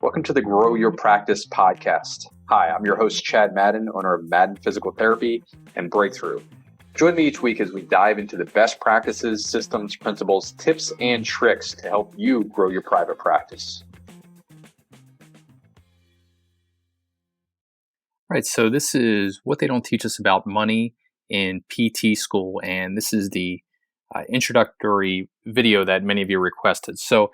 Welcome to the Grow Your Practice podcast. Hi, I'm your host, Chad Madden, owner of Madden Physical Therapy and Breakthrough. Join me each week as we dive into the best practices, systems, principles, tips, and tricks to help you grow your private practice. All right, so this is what they don't teach us about money in PT school, and this is the introductory video that many of you requested. So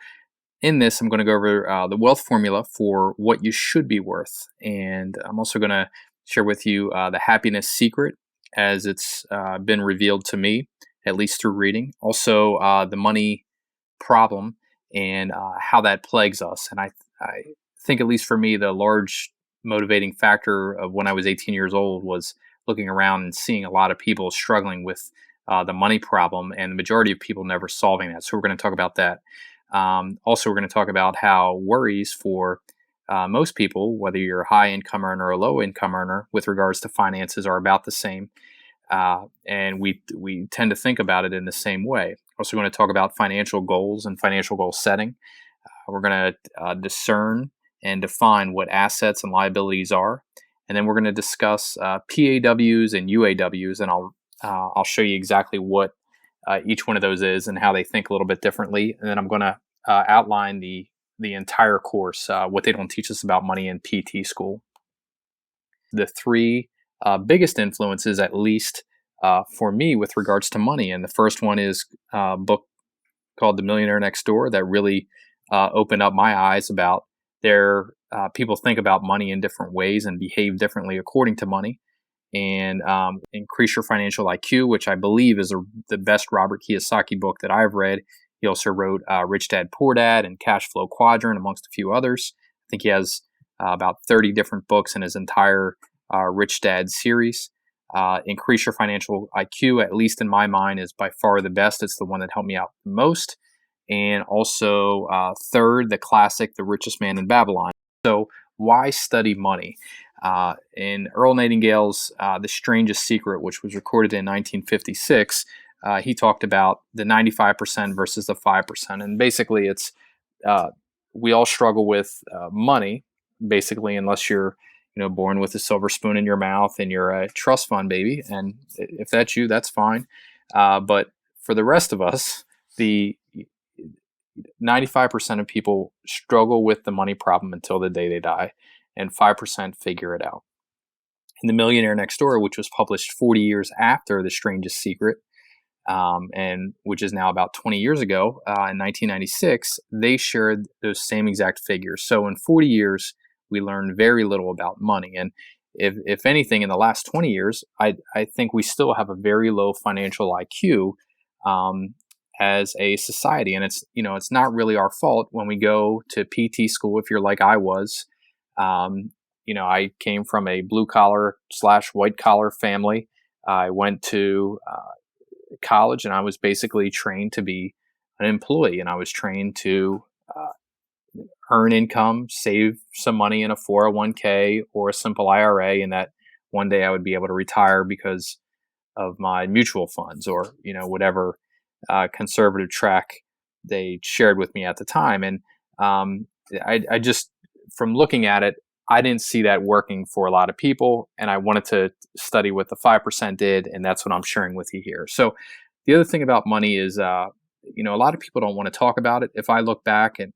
in this, I'm going to go over the wealth formula for what you should be worth, and I'm also going to share with you the happiness secret as it's been revealed to me, at least through reading. Also, the money problem and how that plagues us. And I think, at least for me, the large motivating factor of when I was 18 years old was looking around and seeing a lot of people struggling with the money problem, and the majority of people never solving that. So we're going to talk about that. Also, we're going to talk about how worries for most people, whether you're a high income earner or a low income earner, with regards to finances, are about the same. And we tend to think about it in the same way. Also going to talk about financial goals and financial goal setting. We're going to discern and define what assets and liabilities are. And then we're going to discuss PAWs and UAWs, and I'll show you exactly what each one of those is and how they think a little bit differently. And then I'm going to outline the entire course, what they don't teach us about money in PT school. The three biggest influences, at least for me, with regards to money. And the first one is a book called The Millionaire Next Door that really opened up my eyes about people think about money in different ways and behave differently according to money. And Increase Your Financial IQ, which I believe is the best Robert Kiyosaki book that I've read. He also wrote Rich Dad, Poor Dad and Cash Flow Quadrant, amongst a few others. I think he has about 30 different books in his entire Rich Dad series. Increase Your Financial IQ, at least in my mind, is by far the best. It's the one that helped me out the most. And also third, the classic, The Richest Man in Babylon. So why study money? In Earl Nightingale's The Strangest Secret, which was recorded in 1956, he talked about the 95% versus the 5%. And basically, it's we all struggle with money, basically, unless you're born with a silver spoon in your mouth and you're a trust fund baby. And if that's you, that's fine. But for the rest of us, the 95% of people struggle with the money problem until the day they die, and 5% figure it out. In The Millionaire Next Door, which was published 40 years after The Strangest Secret, and which is now about 20 years ago, in 1996, they shared those same exact figures. So in 40 years, we learned very little about money. And if anything, in the last 20 years, I think we still have a very low financial IQ as a society. And it's not really our fault when we go to PT school. If you're like I was, I came from a blue collar / white collar family. I went to college and I was basically trained to be an employee, and I was trained to earn income, save some money in a 401k or a simple IRA, and that one day I would be able to retire because of my mutual funds or whatever conservative track they shared with me at the time. And I just, from looking at it, I didn't see that working for a lot of people, and I wanted to study what the 5% did, and that's what I'm sharing with you here. So the other thing about money is, a lot of people don't want to talk about it. If I look back at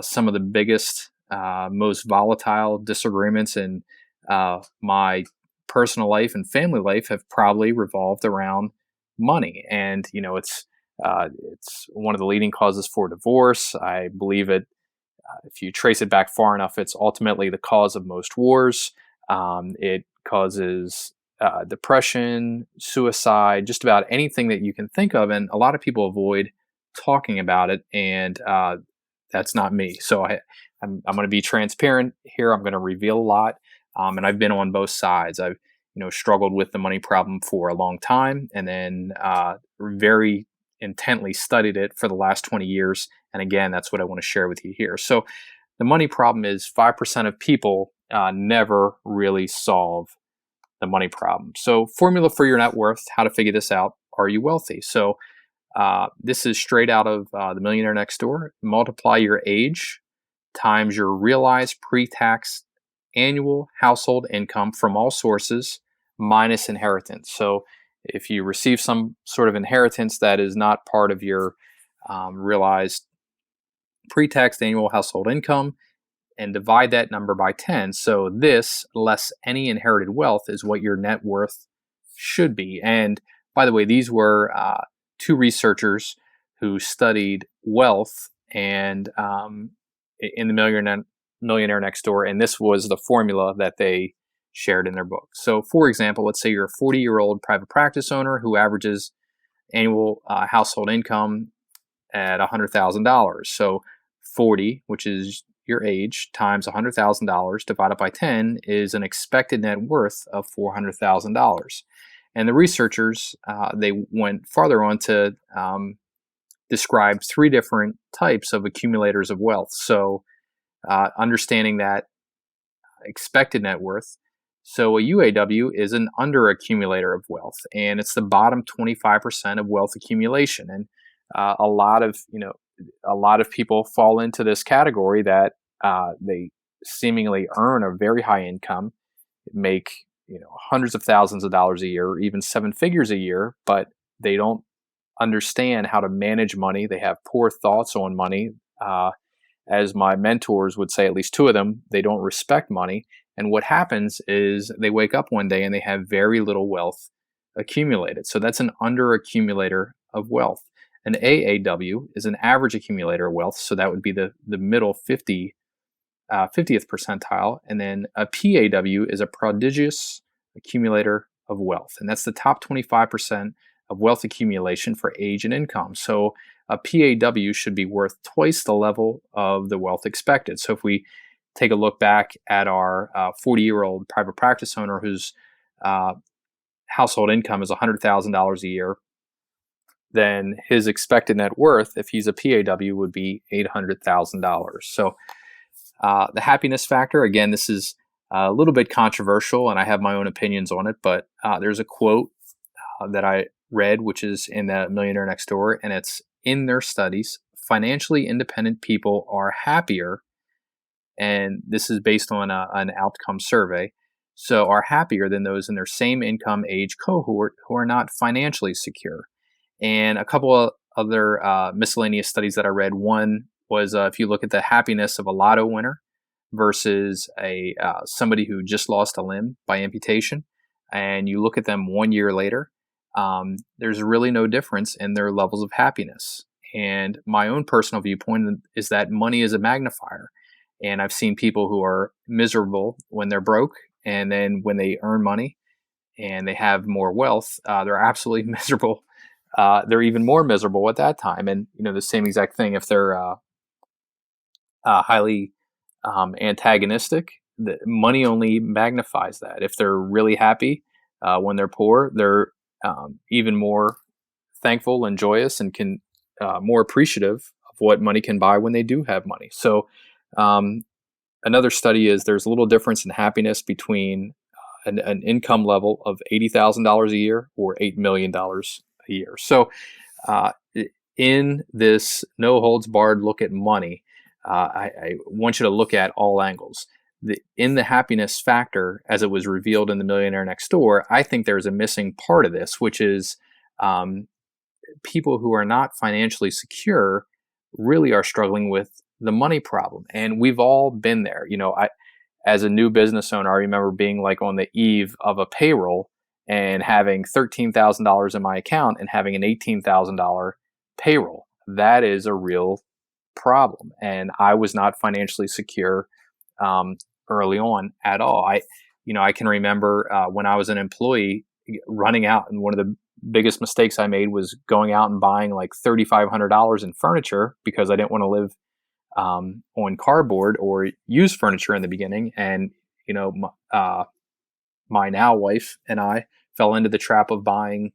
some of the biggest, most volatile disagreements in my personal life and family life have probably revolved around money. And, it's one of the leading causes for divorce. I believe it. If you trace it back far enough, it's ultimately the cause of most wars. It causes depression, suicide, just about anything that you can think of. And a lot of people avoid talking about it. And that's not me. So I'm going to be transparent here. I'm going to reveal a lot. And I've been on both sides. I've struggled with the money problem for a long time, and then very intently studied it for the last 20 years. And again, that's what I want to share with you here. So the money problem is 5% of people never really solve the money problem. So formula for your net worth, how to figure this out. Are you wealthy? So this is straight out of The Millionaire Next Door. Multiply your age times your realized pre-tax annual household income from all sources minus inheritance. So if you receive some sort of inheritance that is not part of your realized pre-tax annual household income, and divide that number by 10. So this, less any inherited wealth, is what your net worth should be. And by the way, these were two researchers who studied wealth and in the Millionaire Next Door, and this was the formula that they shared in their book. So for example, let's say you're a 40-year-old private practice owner who averages annual household income at $100,000. So 40, which is your age, times $100,000 divided by 10 is an expected net worth of $400,000. And the researchers, they went farther on to describe three different types of accumulators of wealth. So understanding that expected net worth. So a UAW is an underaccumulator of wealth, and it's the bottom 25% of wealth accumulation. And a lot of people fall into this category that they seemingly earn a very high income, make hundreds of thousands of dollars a year, or even seven figures a year, but they don't understand how to manage money. They have poor thoughts on money. As my mentors would say, at least two of them, they don't respect money. And what happens is they wake up one day and they have very little wealth accumulated. So that's an underaccumulator of wealth. An AAW is an average accumulator of wealth. So that would be the middle 50th percentile. And then a PAW is a prodigious accumulator of wealth. And that's the top 25% of wealth accumulation for age and income. So a PAW should be worth twice the level of the wealth expected. So if we take a look back at our 40-year-old private practice owner whose household income is $100,000 a year, then his expected net worth, if he's a PAW, would be $800,000. So the happiness factor, again, this is a little bit controversial, and I have my own opinions on it, but there's a quote that I read, which is in the Millionaire Next Door, and it's, in their studies, financially independent people are happier, and this is based on an outcome survey, so are happier than those in their same income age cohort who are not financially secure. And a couple of other miscellaneous studies that I read, one was if you look at the happiness of a lotto winner versus somebody who just lost a limb by amputation, and you look at them 1 year later, there's really no difference in their levels of happiness. And my own personal viewpoint is that money is a magnifier. And I've seen people who are miserable when they're broke, and then when they earn money and they have more wealth, they're absolutely miserable. They're even more miserable at that time. And the same exact thing if they're highly antagonistic. The money only magnifies that. If they're really happy when they're poor, they're even more thankful and joyous, and can more appreciative of what money can buy when they do have money. So another study is there's a little difference in happiness between an income level of $80,000 a year or $8 million a year. So in this no holds barred look at money, I want you to look at all angles. In the happiness factor, as it was revealed in the Millionaire Next Door, I think there's a missing part of this, which is people who are not financially secure really are struggling with the money problem. And we've all been there. As a new business owner, I remember being like on the eve of a payroll and having $13,000 in my account and having an $18,000 payroll. That is a real problem. And I was not financially secure early on at all. I can remember when I was an employee running out, and one of the biggest mistakes I made was going out and buying like $3,500 in furniture because I didn't want to live on cardboard or use furniture in the beginning. And my now wife and I fell into the trap of buying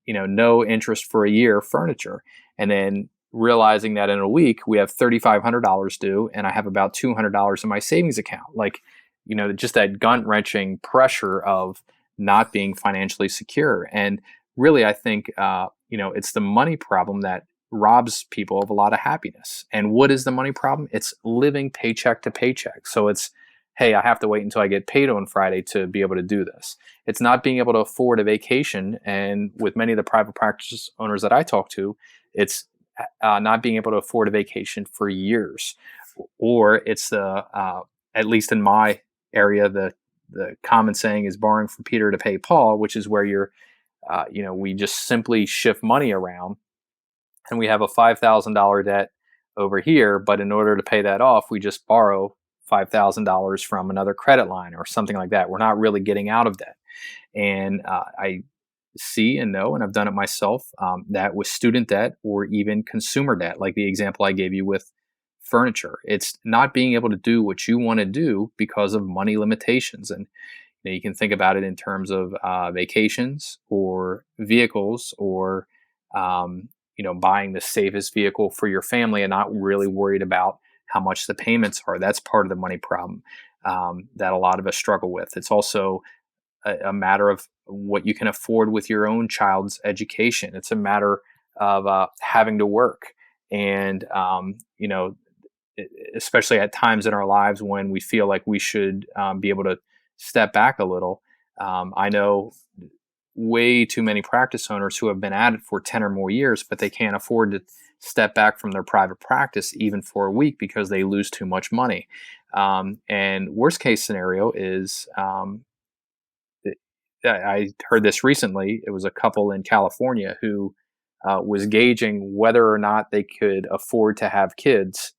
no interest for a year furniture, and then realizing that in a week we have $3,500 due and I have about $200 in my savings account. Just that gut-wrenching pressure of not being financially secure. And really, I think it's the money problem that robs people of a lot of happiness. And what is the money problem? It's living paycheck to paycheck. So it's, hey, I have to wait until I get paid on Friday to be able to do this. It's not being able to afford a vacation. And with many of the private practice owners that I talk to, it's not being able to afford a vacation for years. Or it's at least in my area, the common saying is borrowing from Peter to pay Paul, which is where we just simply shift money around, and we have a $5,000 debt over here, but in order to pay that off, we just borrow $5,000 from another credit line or something like that. We're not really getting out of debt. And I see and know, and I've done it myself, that with student debt or even consumer debt, like the example I gave you with furniture, it's not being able to do what you want to do because of money limitations. And you can think about it in terms of vacations or vehicles, or buying the safest vehicle for your family and not really worried about how much the payments are. That's part of the money problem that a lot of us struggle with. It's also a matter of what you can afford with your own child's education. It's a matter of having to work, and especially at times in our lives when we feel like we should be able to step back a little. I know way too many practice owners who have been at it for 10 or more years, but they can't afford to step back from their private practice even for a week because they lose too much money. And worst case scenario is, I heard this recently. It was a couple in California who was gauging whether or not they could afford to have kids,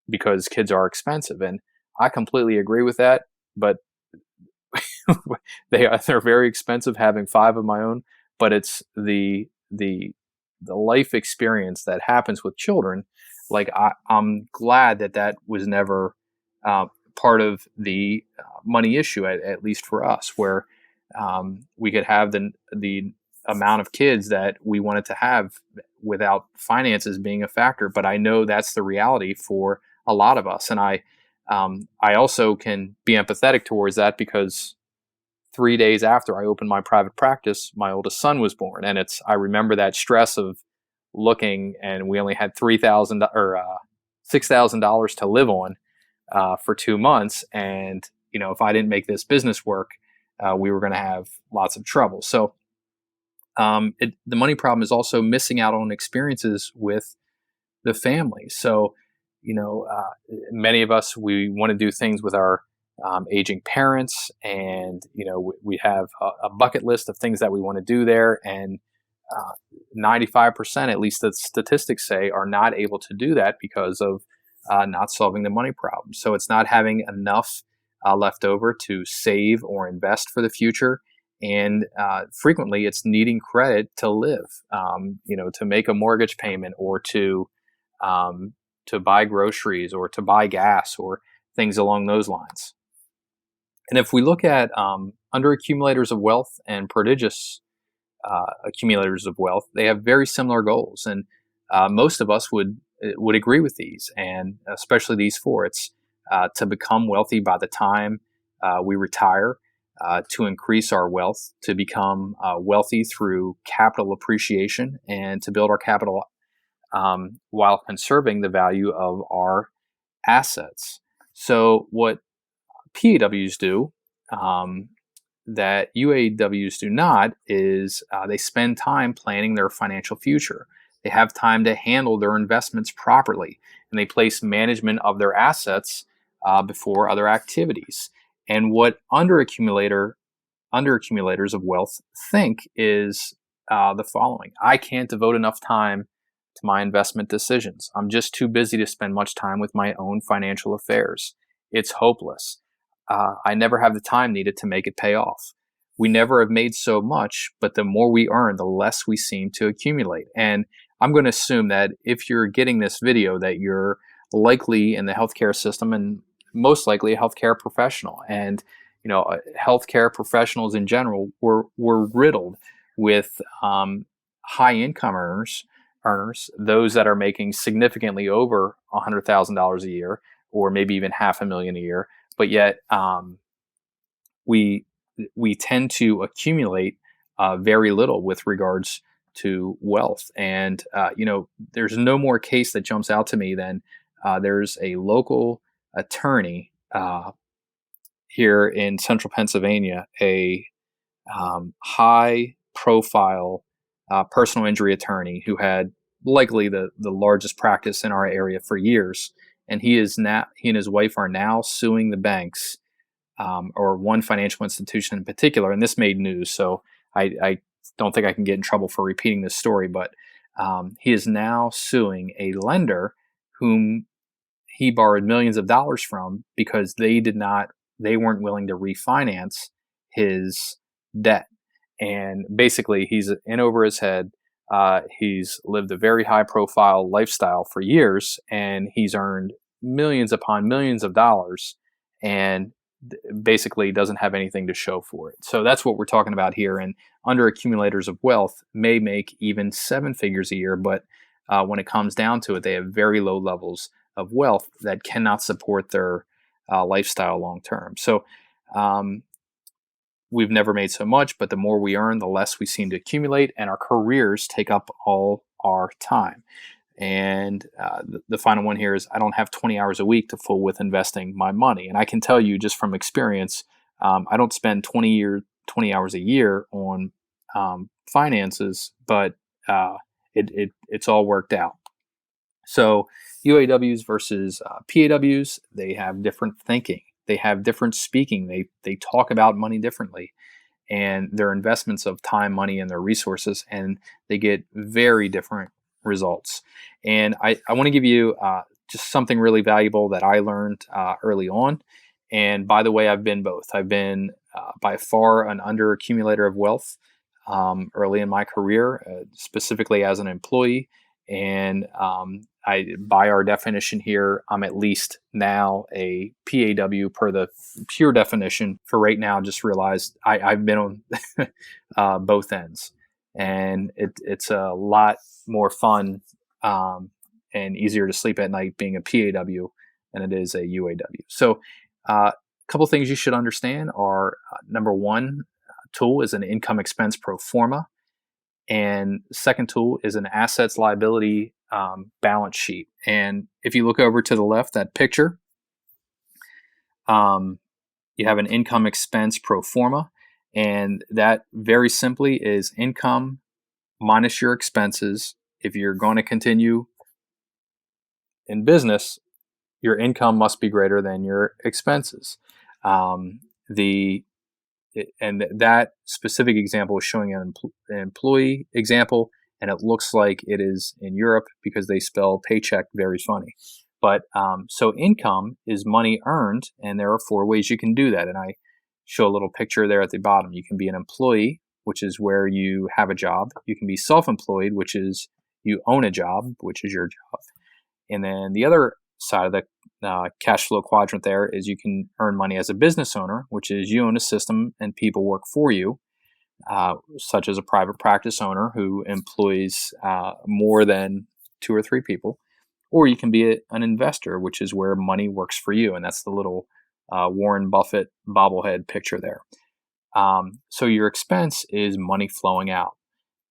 because kids are expensive. And I completely agree with that, but they're very expensive, having 5 of my own. But it's the life experience that happens with children. Like I'm glad that was never part of the money issue, at least for us, where we could have the amount of kids that we wanted to have without finances being a factor. But I know that's the reality for a lot of us, and I also can be empathetic towards that, because 3 days after I opened my private practice, my oldest son was born, and I remember that stress of looking, and we only had $3,000 or $6,000 to live on for 2 months, and if I didn't make this business work, we were going to have lots of trouble. So the money problem is also missing out on experiences with the family. So many of us, we want to do things with our aging parents, and we have a bucket list of things that we want to do there, and 95%, at least the statistics say, are not able to do that because of not solving the money problem. So it's not having enough left over to save or invest for the future, and frequently it's needing credit to live, to make a mortgage payment, or to buy groceries, or to buy gas, or things along those lines. And if we look at under accumulators of wealth and prodigious accumulators of wealth, they have very similar goals, and most of us would agree with these, and especially these 4. It's to become wealthy by the time we retire, to increase our wealth, to become wealthy through capital appreciation, and to build our capital while conserving the value of our assets. So what PAWs do that UAWs do not is they spend time planning their financial future. They have time to handle their investments properly, and they place management of their assets before other activities. And what underaccumulators of wealth think is the following: I can't devote enough time to my investment decisions. I'm just too busy to spend much time with my own financial affairs. It's hopeless. I never have the time needed to make it pay off. We never have made so much, but the more we earn, the less we seem to accumulate. And I'm going to assume that if you're getting this video, that you're likely in the healthcare system, and most likely a healthcare professional. And healthcare professionals in general were riddled with high income earners, those that are making significantly over $100,000 a year, or maybe even $500,000 a year. But yet we tend to accumulate very little with regards to wealth. And, there's no more case that jumps out to me than there's a local attorney here in central Pennsylvania, a high profile personal injury attorney who had likely the largest practice in our area for years. And he and his wife are now suing the banks, or one financial institution in particular. And this made news, so I don't think I can get in trouble for repeating this story, but he is now suing a lender whom he borrowed millions of dollars from because they weren't willing to refinance his debt. And basically, he's in over his head. He's lived a very high profile lifestyle for years, and he's earned millions upon millions of dollars, and basically doesn't have anything to show for it. So that's what we're talking about here. And under accumulators of wealth may make even 7 figures a year, but when it comes down to it, they have very low levels of wealth that cannot support their lifestyle long term. So we've never made so much, but the more we earn, the less we seem to accumulate, and our careers take up all our time. And the final one here is I don't have 20 hours a week to fool with investing my money. And I can tell you just from experience, I don't spend 20 hours a year on finances, but it's all worked out. So UAWs versus PAWs, they have different thinking. They have different speaking. They talk about money differently, and their investments of time, money, and their resources, and they get very different results. And I want to give you just something really valuable that I learned early on. And by the way, I've been both. I've been by far an under accumulator of wealth early in my career, specifically as an employee. And by our definition here, I'm at least now a PAW per the pure definition. For right now, just realized I've been on both ends. And it's a lot more fun and easier to sleep at night being a PAW than it is a UAW. So a couple things you should understand are, number one tool is an income expense pro forma. And second tool is an assets liability balance sheet. And if you look over to the left, that picture, you have an income expense pro forma. And that very simply is income minus your expenses. If you're going to continue in business, your income must be greater than your expenses. That specific example is showing an employee example, and it looks like it is in Europe because they spell paycheck very funny. But so income is money earned, and there are 4 ways you can do that. And I show a little picture there at the bottom. You can be an employee, which is where you have a job. You can be self-employed, which is you own a job, which is your job. And then the other side of the cash flow quadrant there is you can earn money as a business owner, which is you own a system and people work for you, such as a private practice owner who employs more than 2 or 3 people. Or you can be an investor, which is where money works for you. And that's the little Warren Buffett bobblehead picture there. So your expense is money flowing out.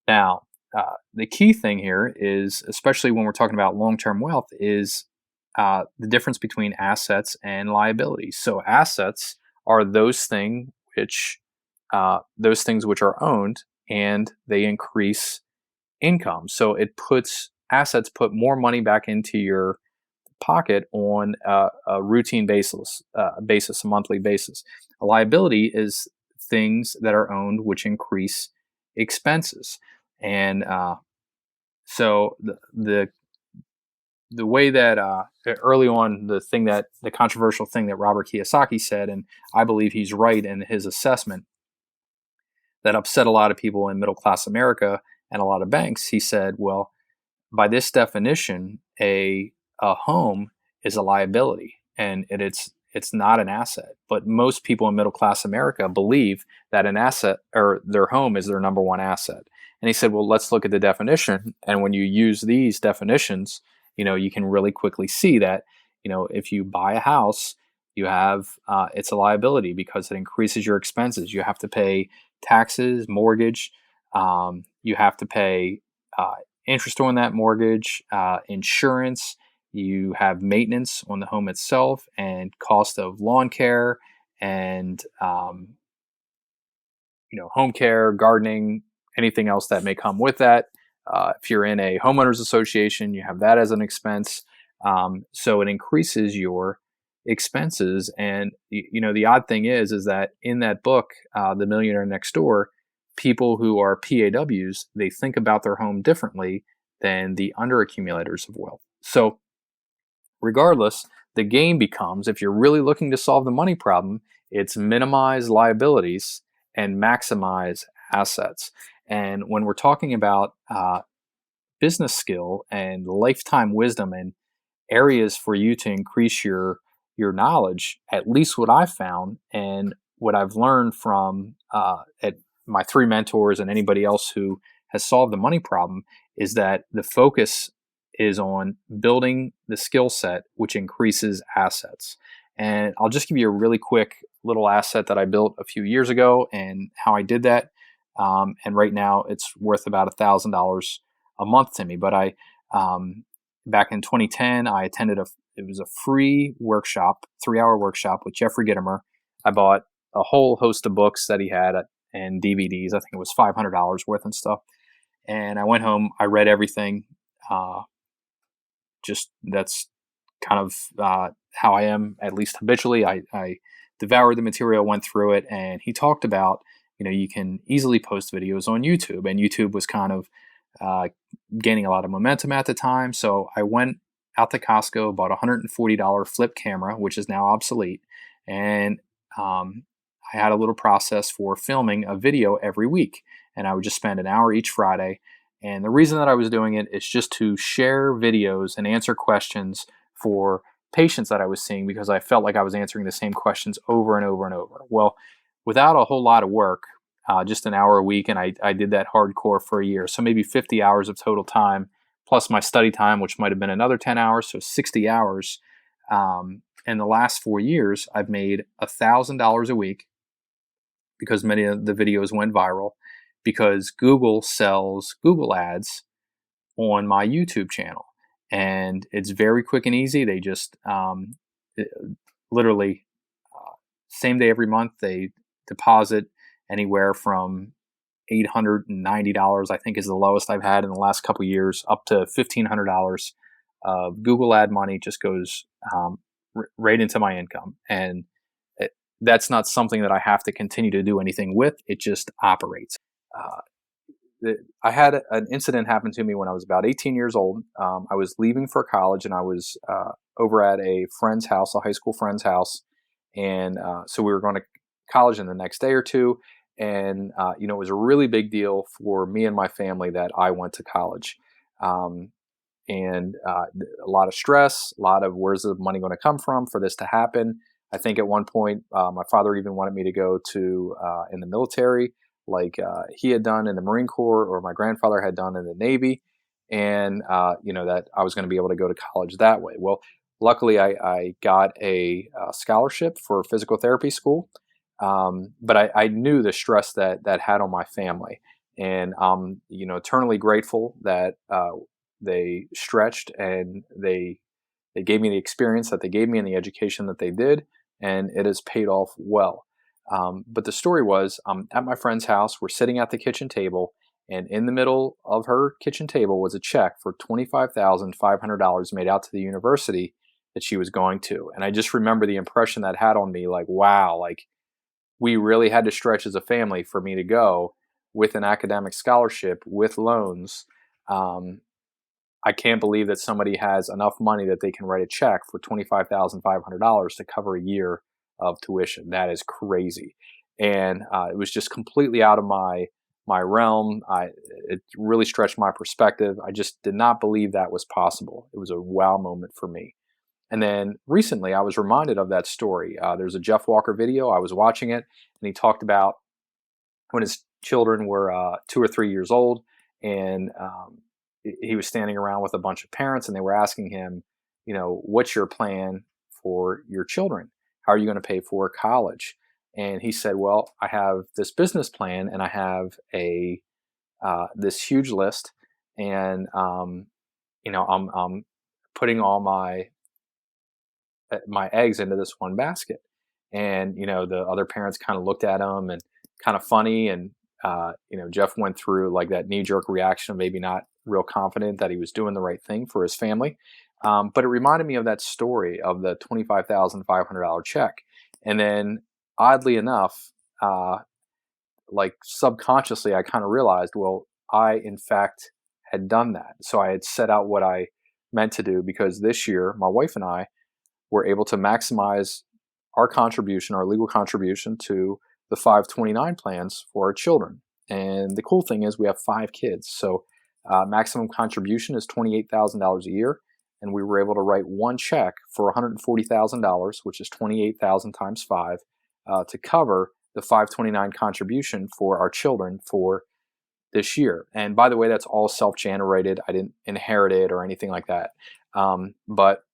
Now, the key thing here is, especially when we're talking about long-term wealth, is the difference between assets and liabilities. So assets are those things which are owned, and they increase income. So assets put more money back into your pocket on a routine basis, a monthly basis. A liability is things that are owned which increase expenses. And so the way that early on, the controversial thing that Robert Kiyosaki said, and I believe he's right in his assessment, that upset a lot of people in middle class America and a lot of banks. He said, well, by this definition, a home is a liability, and it's not an asset. But most people in middle class America believe that an asset, or their home, is their number one asset. And he said, well, let's look at the definition. And when you use these definitions, you can really quickly see that, if you buy a house, you have, it's a liability because it increases your expenses. You have to pay taxes, mortgage, You have to pay interest on that mortgage, insurance. You have maintenance on the home itself, and cost of lawn care, and home care, gardening, anything else that may come with that. If you're in a homeowners association, you have that as an expense. So it increases your expenses. And the odd thing is that in that book, The Millionaire Next Door, people who are PAWs, they think about their home differently than the underaccumulators of wealth. So regardless, the game becomes, if you're really looking to solve the money problem, it's minimize liabilities and maximize assets. And when we're talking about business skill and lifetime wisdom and areas for you to increase your knowledge, at least what I've found and what I've learned from at my three mentors and anybody else who has solved the money problem, is that the focus is on building the skill set, which increases assets. And I'll just give you a really quick little asset that I built a few years ago and how I did that. And right now it's worth about $1,000 a month to me. But back in 2010, I attended it was a free workshop, 3-hour workshop with Jeffrey Gitomer. I bought a whole host of books that he had and DVDs. I think it was $500 worth and stuff. And I went home, I read everything. That's kind of how I am, at least habitually. I devoured the material, went through it, and he talked about, you can easily post videos on YouTube, and YouTube was kind of gaining a lot of momentum at the time. So I went out to Costco, bought a $140 flip camera, which is now obsolete, and I had a little process for filming a video every week, and I would just spend an hour each Friday. And the reason that I was doing it is just to share videos and answer questions for patients that I was seeing, because I felt like I was answering the same questions over and over and over. Well, without a whole lot of work, just an hour a week, and I did that hardcore for a year. So maybe 50 hours of total time, plus my study time, which might have been another 10 hours, so 60 hours. In the last 4 years, I've made $1,000 a week because many of the videos went viral, because Google sells Google ads on my YouTube channel. And it's very quick and easy. They just literally same day every month, they deposit anywhere from $890, I think is the lowest I've had in the last couple of years, up to $1,500 of Google ad money just goes right into my income. And that's not something that I have to continue to do anything with. It just operates. I had an incident happen to me when I was about 18 years old. I was leaving for college, and I was over at a friend's house, a high school friend's house. And so we were going to college in the next day or two. And, it was a really big deal for me and my family that I went to college. And a lot of stress, a lot of where's the money going to come from for this to happen. I think at one point, my father even wanted me to go to in the military, like he had done in the Marine Corps, or my grandfather had done in the Navy, and that I was going to be able to go to college that way. Well, luckily, I got a scholarship for physical therapy school, but I knew the stress that had on my family, and I'm eternally grateful that they stretched and they gave me the experience that they gave me and the education that they did, and it has paid off well. But the story was, at my friend's house, we're sitting at the kitchen table, and in the middle of her kitchen table was a check for $25,500 made out to the university that she was going to. And I just remember the impression that had on me, like, wow, like we really had to stretch as a family for me to go with an academic scholarship with loans. I can't believe that somebody has enough money that they can write a check for $25,500 to cover a year of tuition. That is crazy. And it was just completely out of my realm. It really stretched my perspective. I just did not believe that was possible. It was a wow moment for me. And then recently I was reminded of that story. There's a Jeff Walker video. I was watching it, and he talked about when his children were 2 or 3 years old, and he was standing around with a bunch of parents, and they were asking him, what's your plan for your children? How are you going to pay for college? And he said, well, I have this business plan, and I have a this huge list, and I'm putting all my eggs into this one basket. And the other parents kind of looked at him and kind of funny, and Jeff went through like that knee-jerk reaction, maybe not real confident that he was doing the right thing for his family. But it reminded me of that story of the $25,500 check. And then oddly enough, like subconsciously, I kind of realized, well, I in fact had done that. So I had set out what I meant to do, because this year my wife and I were able to maximize our contribution, our legal contribution to the 529 plans for our children. And the cool thing is we have 5 kids. So maximum contribution is $28,000 a year. And we were able to write one check for $140,000, which is 28,000 times 5, to cover the 529 contribution for our children for this year. And by the way, that's all self-generated. I didn't inherit it or anything like that. But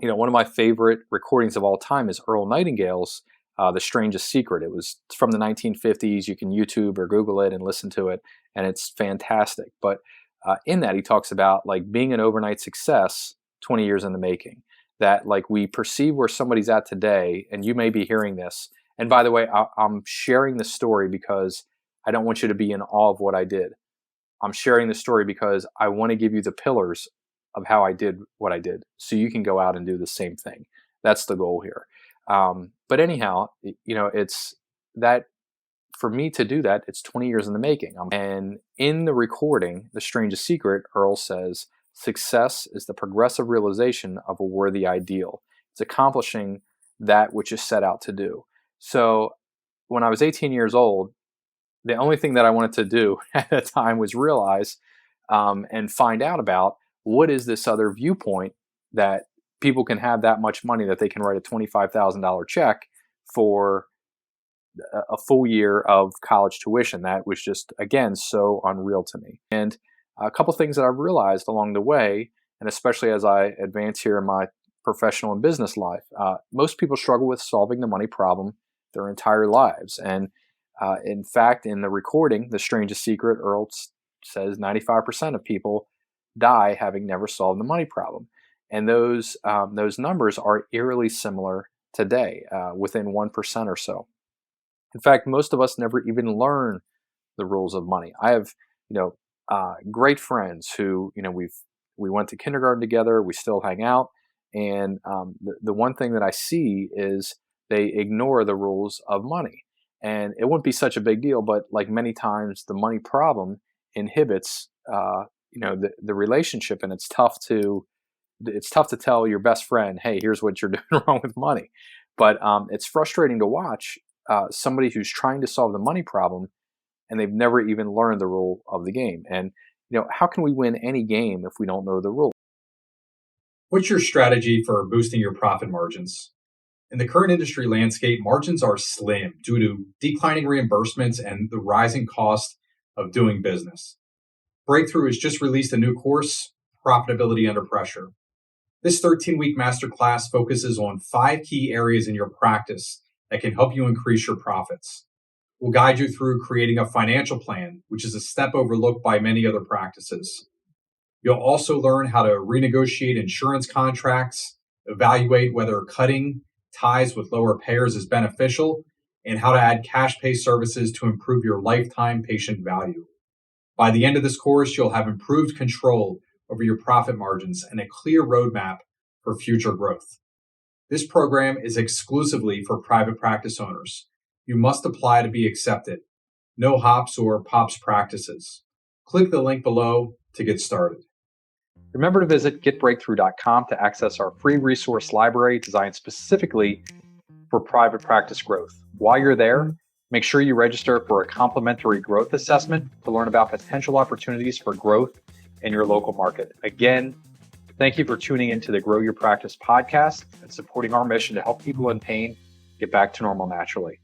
one of my favorite recordings of all time is Earl Nightingale's The Strangest Secret. It was from the 1950s. You can YouTube or Google it and listen to it, and it's fantastic. But in that, he talks about like being an overnight success 20 years in the making. That like we perceive where somebody's at today, and you may be hearing this. And by the way, I'm sharing this story because I don't want you to be in awe of what I did. I'm sharing this story because I want to give you the pillars of how I did what I did, so you can go out and do the same thing. That's the goal here. But anyhow, it's that for me to do that, it's 20 years in the making. And in the recording, The Strangest Secret, Earl says, success is the progressive realization of a worthy ideal. It's accomplishing that which is set out to do. So when I was 18 years old, the only thing that I wanted to do at the time was realize and find out about what is this other viewpoint that people can have that much money that they can write a $25,000 check for a full year of college tuition. That was just, again, so unreal to me. And a couple things that I've realized along the way, and especially as I advance here in my professional and business life, most people struggle with solving the money problem their entire lives. And in fact, in the recording, The Strangest Secret, Earl says 95% of people die having never solved the money problem. And those numbers are eerily similar today, within 1% or so. In fact, most of us never even learn the rules of money. I have, great friends who, we went to kindergarten together. We still hang out, and the one thing that I see is they ignore the rules of money. And it wouldn't be such a big deal, but like many times, the money problem inhibits, the relationship, and it's tough to tell your best friend, hey, here's what you're doing wrong with money. But it's frustrating to watch somebody who's trying to solve the money problem and they've never even learned the rule of the game. And how can we win any game if we don't know the rule? What's your strategy for boosting your profit margins? In the current industry landscape, margins are slim due to declining reimbursements and the rising cost of doing business. Breakthrough has just released a new course, Profitability Under Pressure. This 13-week masterclass focuses on 5 key areas in your practice that can help you increase your profits. We'll guide you through creating a financial plan, which is a step overlooked by many other practices. You'll also learn how to renegotiate insurance contracts, evaluate whether cutting ties with lower payers is beneficial, and how to add cash pay services to improve your lifetime patient value. By the end of this course, you'll have improved control over your profit margins and a clear roadmap for future growth. This program is exclusively for private practice owners. You must apply to be accepted. No hops or pops practices. Click the link below to get started. Remember to visit getbreakthrough.com to access our free resource library designed specifically for private practice growth. While you're there, make sure you register for a complimentary growth assessment to learn about potential opportunities for growth in your local market. Again, thank you for tuning into the Grow Your Practice podcast and supporting our mission to help people in pain get back to normal naturally.